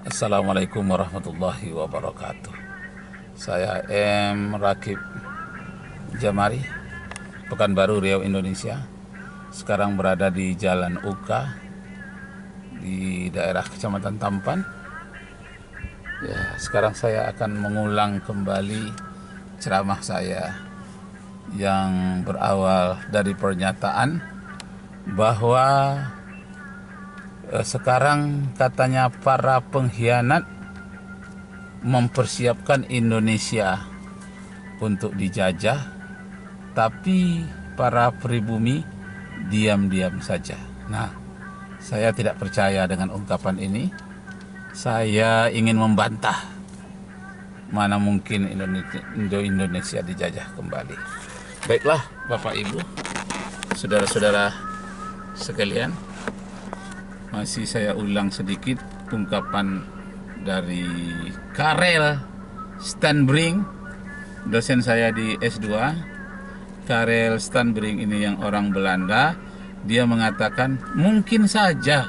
Assalamualaikum warahmatullahi wabarakatuh. Saya M. Rakib Jamari, Pekanbaru, Riau, Indonesia. Sekarang berada di Jalan Uka di daerah Kecamatan Tampan. Ya, sekarang saya akan mengulang kembali ceramah saya yang berawal dari pernyataan bahwa sekarang katanya para pengkhianat mempersiapkan Indonesia untuk dijajah, tapi para pribumi diam-diam saja. Nah, saya tidak percaya dengan ungkapan ini. Saya ingin membantah. Mana mungkin Indonesia dijajah kembali. Baiklah, Bapak Ibu, saudara-saudara sekalian, masih saya ulang sedikit ungkapan dari Karel Stanbring, dosen saya di S2. Karel Stanbring ini yang orang Belanda. Dia mengatakan mungkin saja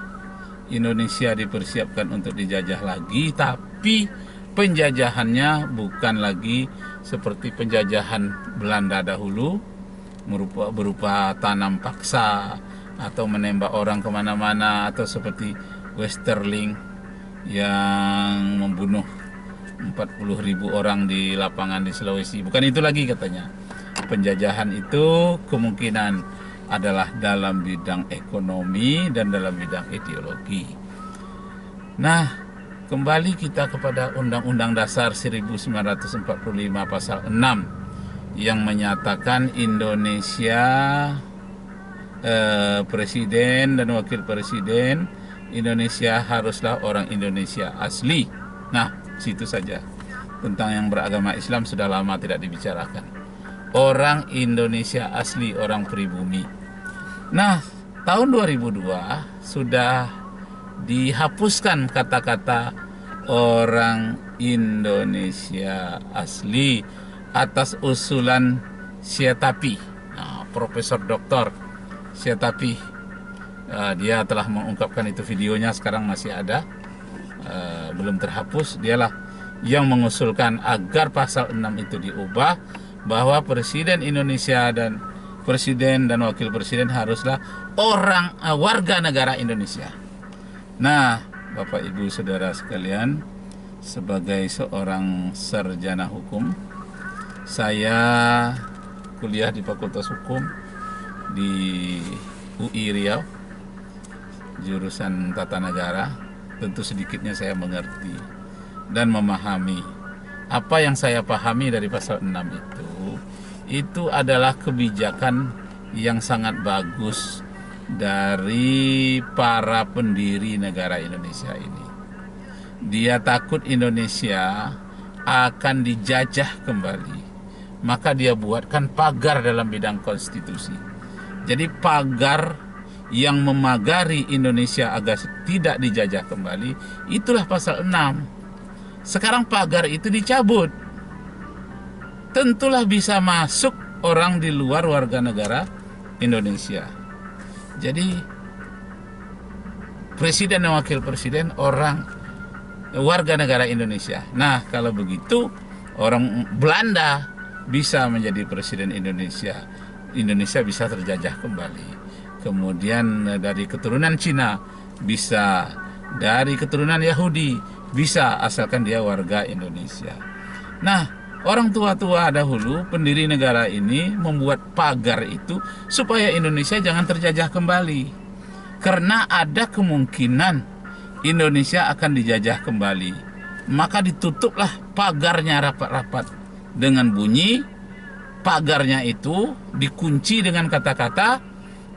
Indonesia dipersiapkan untuk dijajah lagi, tapi penjajahannya bukan lagi seperti penjajahan Belanda dahulu, berupa tanam paksa atau menembak orang kemana-mana, atau seperti Westerling yang membunuh 40.000 orang di lapangan di Sulawesi. Bukan itu lagi katanya. Penjajahan itu kemungkinan adalah dalam bidang ekonomi dan dalam bidang ideologi. Nah, kembali kita kepada Undang-Undang Dasar 1945 pasal 6 yang menyatakan Indonesia, presiden dan wakil presiden Indonesia haruslah orang Indonesia asli. Nah, situ saja. Tentang yang beragama Islam sudah lama tidak dibicarakan. Orang Indonesia asli, orang pribumi. Nah, tahun 2002 sudah dihapuskan kata-kata orang Indonesia asli atas usulan Siatapi. Nah, Profesor Doktor Siatapi, dia telah mengungkapkan itu, videonya sekarang masih ada, belum terhapus. Dialah yang mengusulkan agar pasal 6 itu diubah, bahwa presiden Indonesia dan presiden dan wakil presiden haruslah orang warga negara Indonesia. Nah, Bapak Ibu Saudara sekalian, sebagai seorang sarjana hukum, saya kuliah di Fakultas Hukum di UI Riau, jurusan Tata Negara. Tentu sedikitnya saya mengerti dan memahami. Apa yang saya pahami dari pasal 6 itu adalah kebijakan yang sangat bagus dari para pendiri negara Indonesia ini. Dia takut Indonesia akan dijajah kembali, maka dia buatkan pagar dalam bidang konstitusi. Jadi pagar yang memagari Indonesia agar tidak dijajah kembali, itulah pasal 6. Sekarang pagar itu dicabut. Tentulah bisa masuk orang di luar warga negara Indonesia. Jadi presiden dan wakil presiden orang warga negara Indonesia. Nah, kalau begitu orang Belanda bisa menjadi presiden Indonesia. Indonesia bisa terjajah kembali. Kemudian dari keturunan Cina bisa, dari keturunan Yahudi bisa, asalkan dia warga Indonesia. Nah, orang tua-tua dahulu pendiri negara ini membuat pagar itu supaya Indonesia jangan terjajah kembali. Karena ada kemungkinan Indonesia akan dijajah kembali, maka ditutuplah pagarnya rapat-rapat dengan bunyi. Pagarnya itu dikunci dengan kata-kata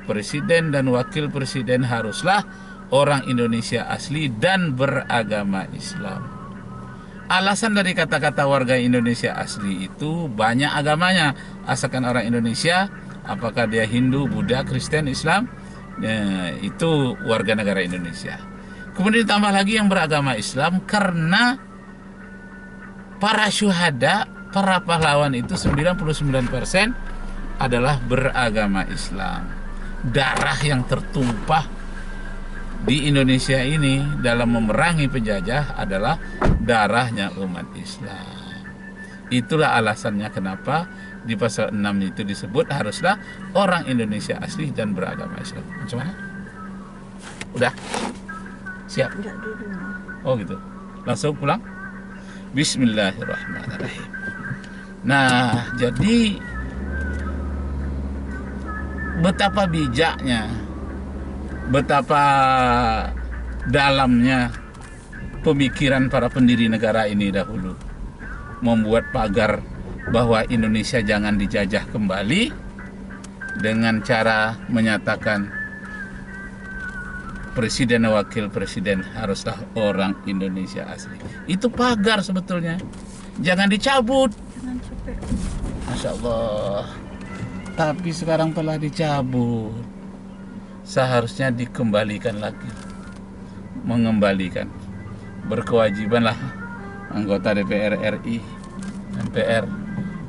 presiden dan wakil presiden haruslah orang Indonesia asli dan beragama Islam. Alasan dari kata-kata warga Indonesia asli itu banyak agamanya, asalkan orang Indonesia, apakah dia Hindu, Buddha, Kristen, Islam, itu warga negara Indonesia. Kemudian ditambah lagi yang beragama Islam, karena para syuhada, para pahlawan itu 99% adalah beragama Islam. Darah yang tertumpah di Indonesia ini dalam memerangi penjajah adalah darahnya umat Islam. Itulah alasannya kenapa di pasal 6 itu disebut haruslah orang Indonesia asli dan beragama Islam. Macam mana? Udah? Siap? Enggak dulu. Oh gitu. Langsung pulang? Bismillahirrahmanirrahim. Nah, jadi betapa bijaknya, betapa dalamnya pemikiran para pendiri negara ini dahulu membuat pagar bahwa Indonesia jangan dijajah kembali dengan cara menyatakan presiden dan wakil presiden haruslah orang Indonesia asli. Itu pagar sebetulnya, jangan dicabut. Jangan capek. Masya Allah. Tapi sekarang telah dicabut. Seharusnya dikembalikan lagi. Mengembalikan. Berkewajibanlah anggota DPR RI, MPR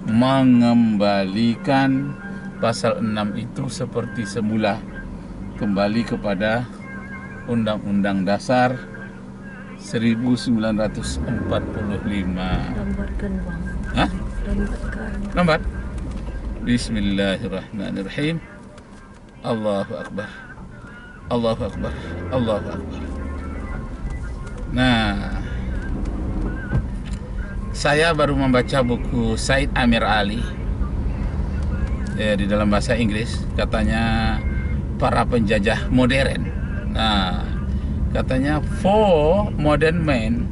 mengembalikan pasal 6 itu seperti semula, kembali kepada Undang-Undang Dasar 1945. Lambatkan bang. Hah? Lambatkan. Lambat? Bismillahirrahmanirrahim. Allahu Akbar. Allahu Akbar. Allahu Akbar. Nah, saya baru membaca buku Said Amir Ali di dalam bahasa Inggris, katanya para penjajah modern. Nah, katanya for modern men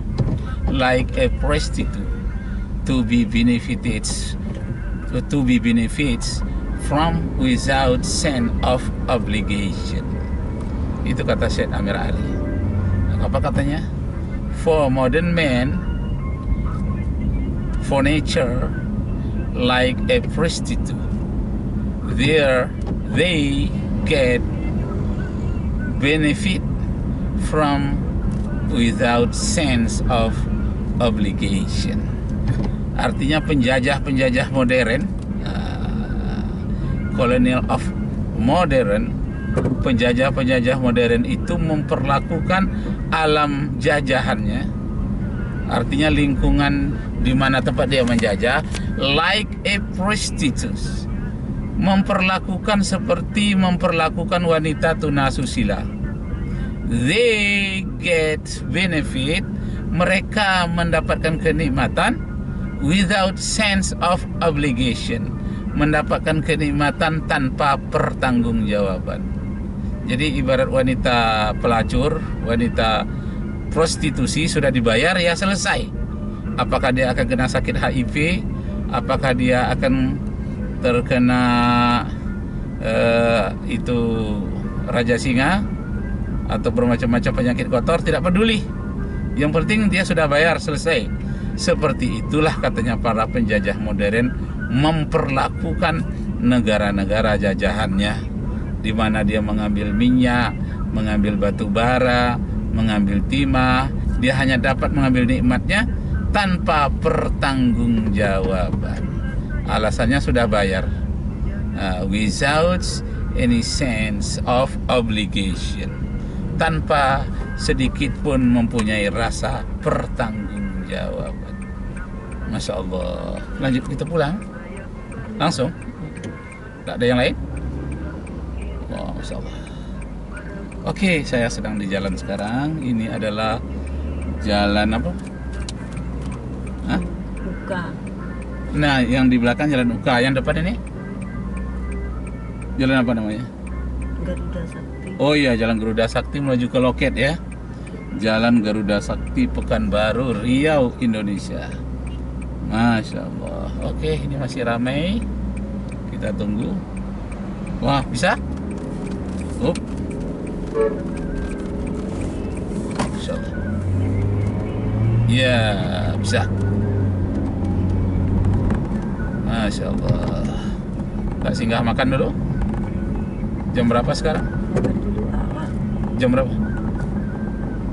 like a prostitute to be benefits from without sense of obligation. Itu kata Said Amir Ali. Apa katanya? For modern men, for nature, like a prostitute, there they get benefit from without sense of obligation. Artinya penjajah-penjajah modern, colonial of modern, penjajah-penjajah modern itu memperlakukan alam jajahannya, artinya lingkungan di mana tempat dia menjajah, like a prostitute, memperlakukan seperti memperlakukan wanita tunasusila. They get benefit, mereka mendapatkan kenikmatan without sense of obligation, mendapatkan kenikmatan tanpa pertanggungjawaban. Jadi ibarat wanita pelacur, wanita prostitusi sudah dibayar ya selesai. Apakah dia akan kena sakit HIV, apakah dia akan terkena itu raja singa atau bermacam-macam penyakit kotor, tidak peduli. Yang penting dia sudah bayar, selesai. Seperti itulah katanya para penjajah modern memperlakukan negara-negara jajahannya, di mana dia mengambil minyak, mengambil batu bara, mengambil timah. Dia hanya dapat mengambil nikmatnya tanpa pertanggungjawaban. Alasannya sudah bayar, without any sense of obligation, tanpa sedikit pun mempunyai rasa pertanggungjawaban. Masya Allah. Lanjut, kita pulang langsung. Tak ada yang lain? Oh, Masya Allah. Oke, saya sedang di jalan sekarang. Ini adalah jalan apa? Hah? Buka. Nah, yang di belakang jalan Uka, yang depan ini jalan apa namanya? Garuda Sakti. Oh iya, Jalan Garuda Sakti menuju ke loket ya. Jalan Garuda Sakti, Pekanbaru, Riau, Indonesia. Masya Allah. Oke, ini masih ramai. Kita tunggu. Wah, bisa? Up. Masya Allah. Ya, bisa. Masya Allah. Tak singgah makan dulu? Jam berapa sekarang? Makan dulu awak. Jam berapa?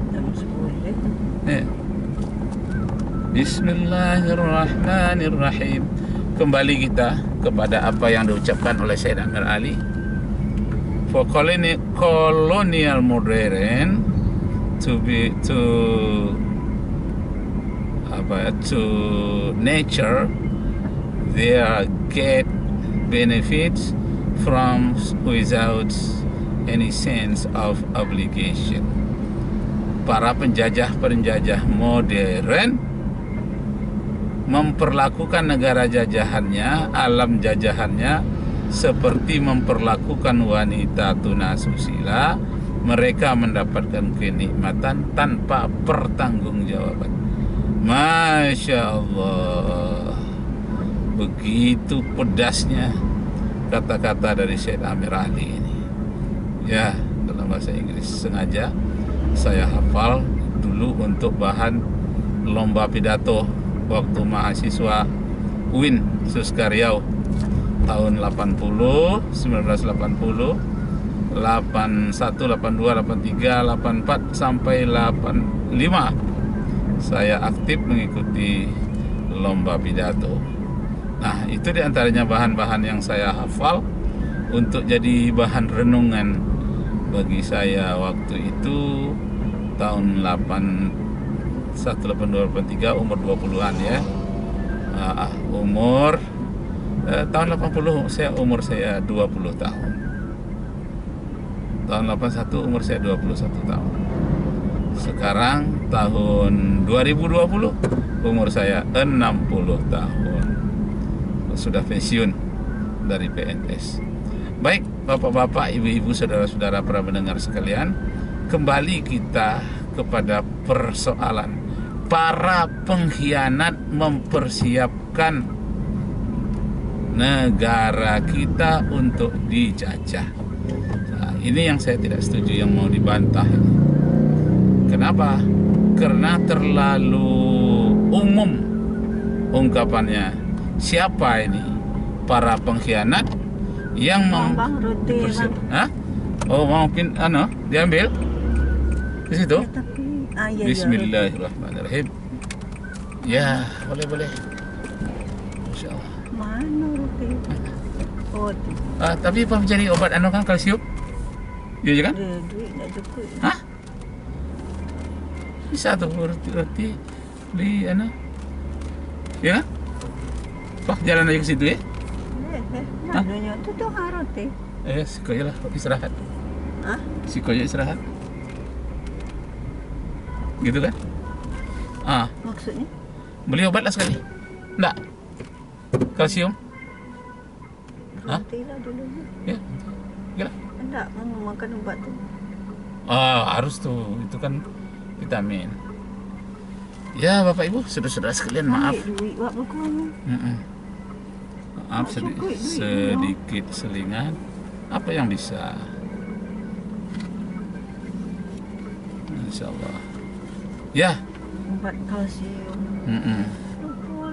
Jam 10. Bismillahirrahmanirrahim. Kembali kita kepada apa yang diucapkan oleh Said Amir Ali. for colonial modern to nature, they get benefits from without any sense of obligation. Para penjajah modern memperlakukan negara jajahannya, alam jajahannya seperti memperlakukan wanita tunasusila. Mereka mendapatkan kenikmatan tanpa pertanggungjawaban. Masya Allah, begitu pedasnya kata-kata dari Syed Amir Ali ini. Ya, dalam bahasa Inggris sengaja saya hafal dulu untuk bahan lomba pidato waktu mahasiswa UIN Suskaryau tahun 1980, 81, 82, 83, 84 sampai 85 saya aktif mengikuti lomba pidato. Nah, itu diantaranya bahan-bahan yang saya hafal untuk jadi bahan renungan bagi saya waktu itu tahun 81, 82, 83 umur 20-an ya. Tahun 80 umur saya 20 tahun. Tahun 81 umur saya 21 tahun. Sekarang tahun 2020 umur saya 60 tahun. Sudah pensiun dari PNS. Baik, bapak-bapak, ibu-ibu, saudara-saudara para pendengar sekalian, kembali kita kepada persoalan para pengkhianat mempersiapkan negara kita untuk dijajah. Nah, ini yang saya tidak setuju, yang mau dibantah. Kenapa? Karena terlalu umum ungkapannya. Siapa ini para pengkhianat yang Bang, roti, Bang. Hah? Oh, mau diambil di situ? Ya, tapi, iya, Bismillahirrahmanirrahim. Ya, boleh. Masya Allah. Mana roti? Oh, tu. Tapi apa mencari obat kan kalsium? Iya kan? Ada duit tak cukup. Hah? Bisa tuh roti beli ya kan? Pak, jalan aja ke situ ya. Maknanya tu roti. Siko aja lah, istirahat. Hah? Siko aja istirahat. Gitu kan? Maksudnya? Beli obat lah sekali. Enggak? Kalsium? Hah? Roti lah dulu. Ya. Gila. Enggak, mau makan ubat tu. Harus tuh. Itu kan vitamin. Ya, Bapak Ibu, saudara-saudara sekalian, maaf. Ambil duit buat berkurang. Maaf, Tak cukup duit sedikit selingan. Apa yang bisa? Insya Allah. Ya. Ubat kalsium.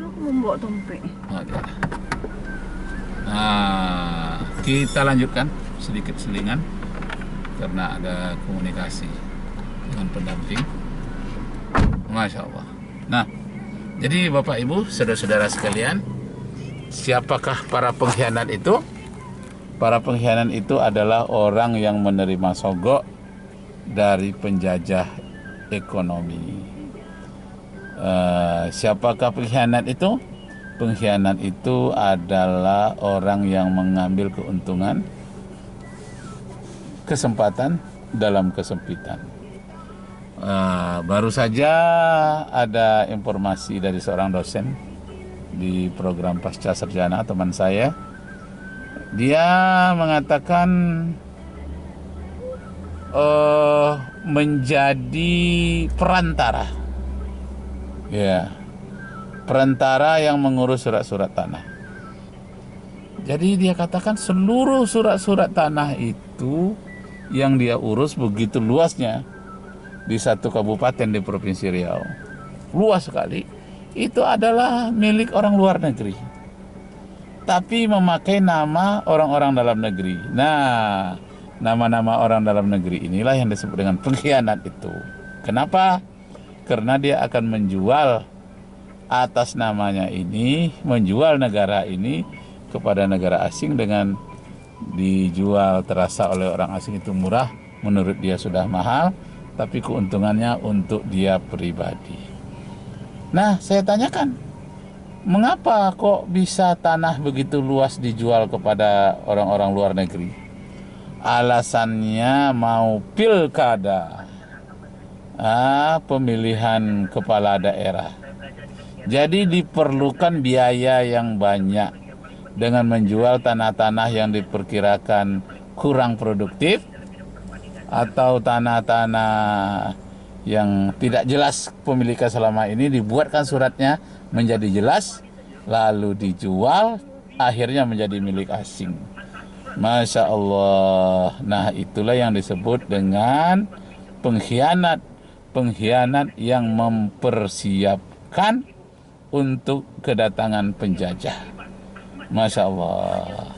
Aku membawa dompet. Oke. Nah, kita lanjutkan sedikit selingan karena ada komunikasi dengan pendamping. Masya Allah. Nah, jadi Bapak Ibu, saudara-saudara sekalian, siapakah para pengkhianat itu? Para pengkhianat itu adalah orang yang menerima sogok dari penjajah ekonomi. Siapakah pengkhianat itu? Pengkhianat itu adalah orang yang mengambil keuntungan, kesempatan dalam kesempitan. Baru saja ada informasi dari seorang dosen di program Pasca Sarjana, teman saya. Dia mengatakan menjadi perantara, ya, perantara yang mengurus surat-surat tanah. Jadi dia katakan seluruh surat-surat tanah itu yang dia urus begitu luasnya di satu kabupaten di Provinsi Riau, luas sekali, itu adalah milik orang luar negeri, tapi memakai nama orang-orang dalam negeri. Nah, nama-nama orang dalam negeri inilah yang disebut dengan pengkhianat itu. Kenapa? Karena dia akan menjual atas namanya ini, menjual negara ini kepada negara asing dengan dijual terasa oleh orang asing itu murah, menurut dia sudah mahal, tapi keuntungannya untuk dia pribadi. Nah, saya tanyakan, mengapa kok bisa tanah begitu luas dijual kepada orang-orang luar negeri? Alasannya mau pilkada, pemilihan kepala daerah. Jadi diperlukan biaya yang banyak dengan menjual tanah-tanah yang diperkirakan kurang produktif atau tanah-tanah yang tidak jelas pemiliknya selama ini, dibuatkan suratnya menjadi jelas, lalu dijual, akhirnya menjadi milik asing. Masya Allah. Nah, itulah yang disebut dengan pengkhianat. Pengkhianat yang mempersiapkan untuk kedatangan penjajah. Masya Allah.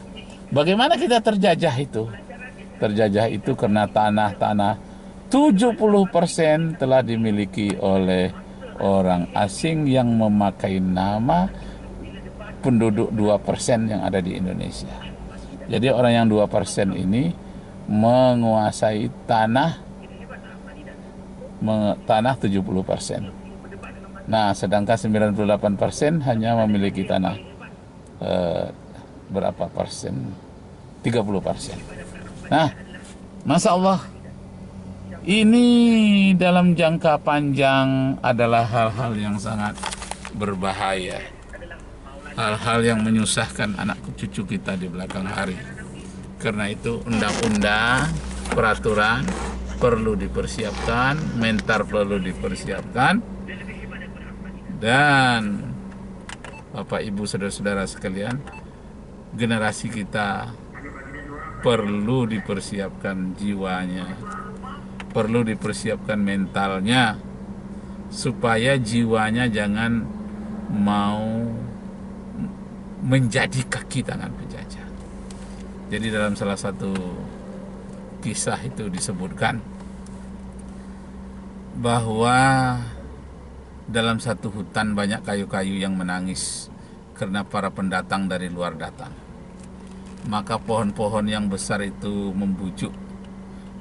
Bagaimana kita terjajah itu? Terjajah itu karena tanah-tanah 70% telah dimiliki oleh orang asing yang memakai nama penduduk 2% yang ada di Indonesia. Jadi orang yang 2% ini menguasai tanah 70%. Nah, sedangkan 98% hanya memiliki tanah berapa persen? 30%. Nah, Masya Allah, ini dalam jangka panjang adalah hal-hal yang sangat berbahaya. Hal-hal yang menyusahkan anak cucu kita di belakang hari. Karena itu undang-undang, peraturan perlu dipersiapkan, mental perlu dipersiapkan, dan Bapak Ibu saudara-saudara sekalian, generasi kita perlu dipersiapkan jiwanya, perlu dipersiapkan mentalnya, supaya jiwanya jangan mau menjadi kaki tangan penjajah. Jadi dalam salah satu kisah itu disebutkan bahwa dalam satu hutan banyak kayu-kayu yang menangis karena para pendatang dari luar datang. Maka pohon-pohon yang besar itu membujuk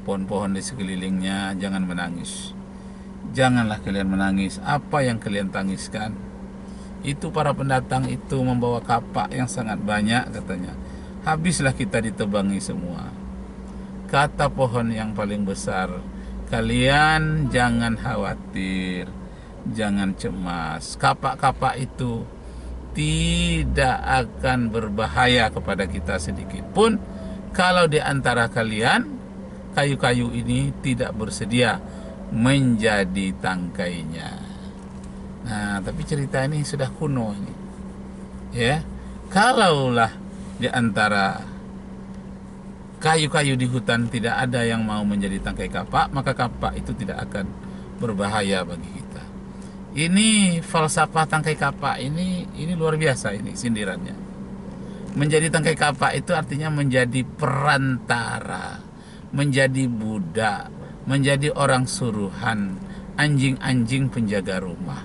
pohon-pohon di sekelilingnya, jangan menangis. Janganlah kalian menangis. Apa yang kalian tangiskan? Itu para pendatang itu membawa kapak yang sangat banyak, katanya. Habislah kita ditebangi semua. Kata pohon yang paling besar, kalian jangan khawatir, jangan cemas. Kapak-kapak itu tidak akan berbahaya kepada kita sedikit pun kalau di antara kalian kayu-kayu ini tidak bersedia menjadi tangkainya. Nah, tapi cerita ini sudah kuno ini. Ya, kalaulah di antara kayu-kayu di hutan tidak ada yang mau menjadi tangkai kapak, maka kapak itu tidak akan berbahaya bagi kita. Ini falsafah tangkai kapak ini luar biasa, ini sindirannya. Menjadi tangkai kapak itu artinya menjadi perantara, menjadi budak, menjadi orang suruhan, anjing-anjing penjaga rumah.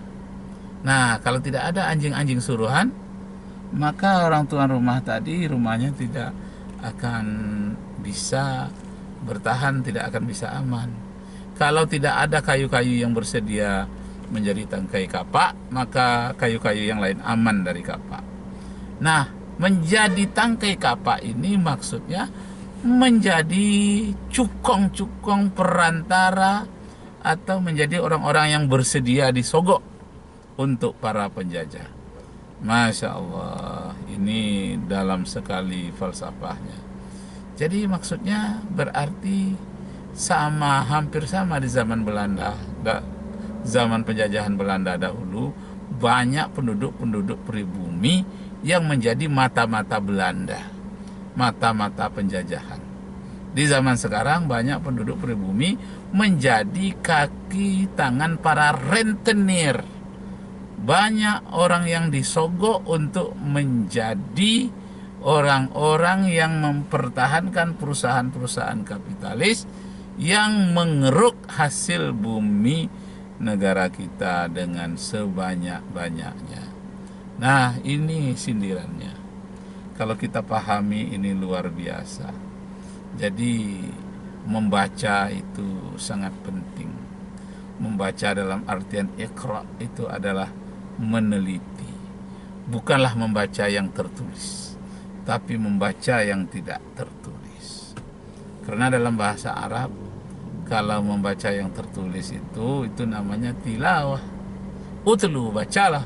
Nah, kalau tidak ada anjing-anjing suruhan, maka orang tuan rumah tadi rumahnya tidak akan bisa bertahan, tidak akan bisa aman. Kalau tidak ada kayu-kayu yang bersedia menjadi tangkai kapak, maka kayu-kayu yang lain aman dari kapak. Nah, menjadi tangkai kapak ini maksudnya menjadi cukong-cukong perantara atau menjadi orang-orang yang bersedia disogok untuk para penjajah. Masya Allah, ini dalam sekali falsafahnya. Jadi maksudnya berarti sama, hampir sama di zaman Belanda, zaman penjajahan Belanda dahulu, banyak penduduk-penduduk pribumi yang menjadi mata-mata Belanda, mata-mata penjajahan. Di zaman sekarang banyak penduduk pribumi menjadi kaki tangan para rentenir. Banyak orang yang disogok untuk menjadi orang-orang yang mempertahankan perusahaan-perusahaan kapitalis yang mengeruk hasil bumi negara kita dengan sebanyak-banyaknya. Nah, ini sindirannya. Kalau kita pahami ini luar biasa. Jadi membaca itu sangat penting. Membaca dalam artian iqra itu adalah meneliti. Bukanlah membaca yang tertulis, tapi membaca yang tidak tertulis. Karena dalam bahasa Arab, kalau membaca yang tertulis itu namanya tilawah. Utlu, bacalah.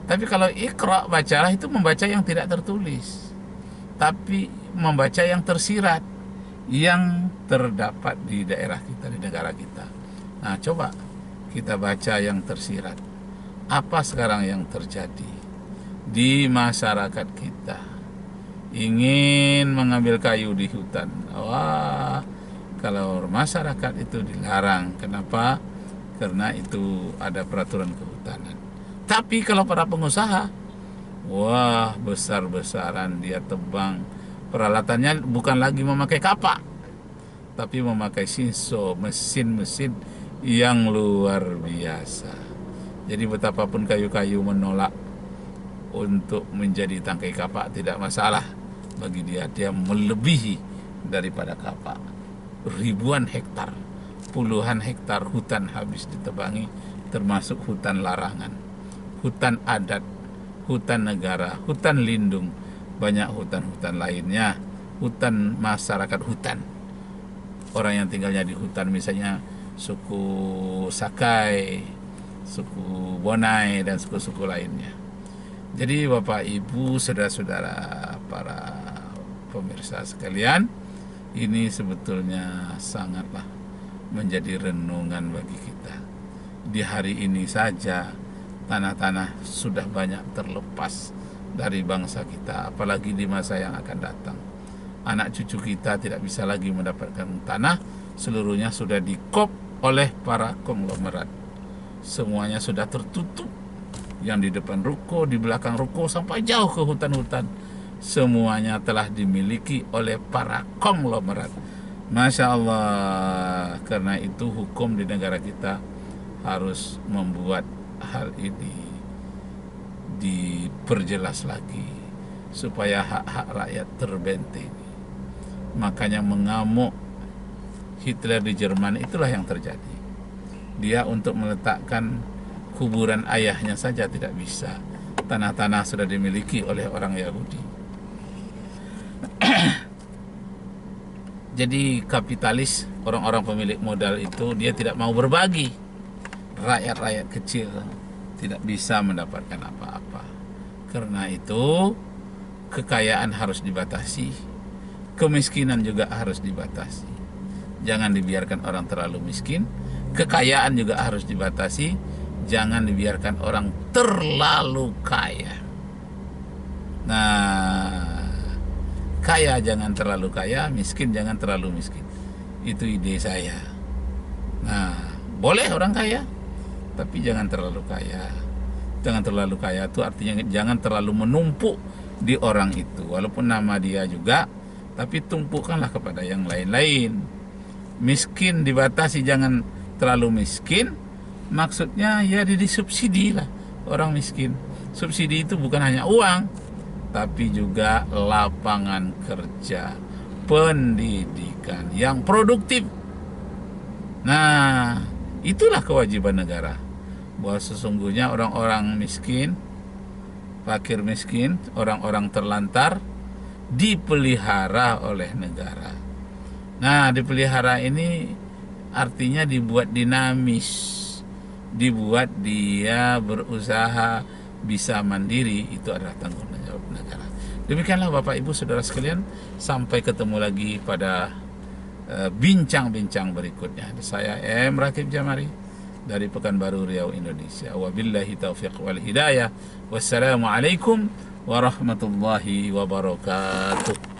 Tapi kalau iqra, bacalah, itu membaca yang tidak tertulis, tapi membaca yang tersirat, yang terdapat di daerah kita, di negara kita. Nah, coba kita baca yang tersirat. Apa sekarang yang terjadi di masyarakat kita? Ingin mengambil kayu di hutan. Wah, kalau masyarakat itu dilarang. Kenapa? Karena itu ada peraturan kehutanan. Tapi kalau para pengusaha, wah, besar-besaran dia tebang. Peralatannya bukan lagi memakai kapak, tapi memakai sinso, mesin-mesin yang luar biasa. Jadi betapapun kayu-kayu menolak untuk menjadi tangkai kapak, tidak masalah bagi dia. Dia melebihi daripada kapak. Ribuan hektar, puluhan hektar hutan habis ditebangi, termasuk hutan larangan, hutan adat, hutan negara, hutan lindung, banyak hutan-hutan lainnya, hutan masyarakat hutan. Orang yang tinggalnya di hutan, misalnya suku Sakai, suku Bonai, dan suku-suku lainnya. Jadi Bapak Ibu, saudara-saudara, para pemirsa sekalian, ini sebetulnya sangatlah menjadi renungan bagi kita. Di hari ini saja tanah-tanah sudah banyak terlepas dari bangsa kita, apalagi di masa yang akan datang. Anak cucu kita tidak bisa lagi mendapatkan tanah, seluruhnya sudah dikop oleh para konglomerat. Semuanya sudah tertutup, yang di depan ruko, di belakang ruko, sampai jauh ke hutan-hutan, semuanya telah dimiliki oleh para konglomerat. Masya Allah. Karena itu hukum di negara kita harus membuat hal ini diperjelas lagi, supaya hak-hak rakyat terbentengi. Makanya mengamuk Hitler di Jerman, itulah yang terjadi. Dia untuk meletakkan kuburan ayahnya saja tidak bisa. Tanah-tanah sudah dimiliki oleh orang Yahudi. Jadi kapitalis, orang-orang pemilik modal itu, dia tidak mau berbagi. Rakyat-rakyat kecil tidak bisa mendapatkan apa-apa. Karena itu kekayaan harus dibatasi, kemiskinan juga harus dibatasi. Jangan dibiarkan orang terlalu miskin. Kekayaan juga harus dibatasi. Jangan dibiarkan orang terlalu kaya. Nah, kaya jangan terlalu kaya, miskin jangan terlalu miskin. Itu ide saya. Nah, boleh orang kaya, tapi jangan terlalu kaya. Jangan terlalu kaya itu artinya jangan terlalu menumpuk di orang itu. Walaupun nama dia juga, tapi tumpukanlah kepada yang lain-lain. Miskin dibatasi, jangan terlalu miskin. Maksudnya ya disubsidi lah orang miskin. Subsidi itu bukan hanya uang, tapi juga lapangan kerja, pendidikan yang produktif. Nah, itulah kewajiban negara. Bahwa sesungguhnya orang-orang miskin, fakir miskin, orang-orang terlantar dipelihara oleh negara. Nah, dipelihara ini artinya dibuat dinamis, dibuat dia berusaha bisa mandiri. Itu adalah tanggung jawab negara. Demikianlah Bapak Ibu Saudara sekalian, sampai ketemu lagi pada bincang-bincang berikutnya. Saya M. Rakib Jamari dari Pekanbaru Riau, Indonesia. Wabillahi taufiq wal hidayah. Wassalamualaikum warahmatullahi wabarakatuh.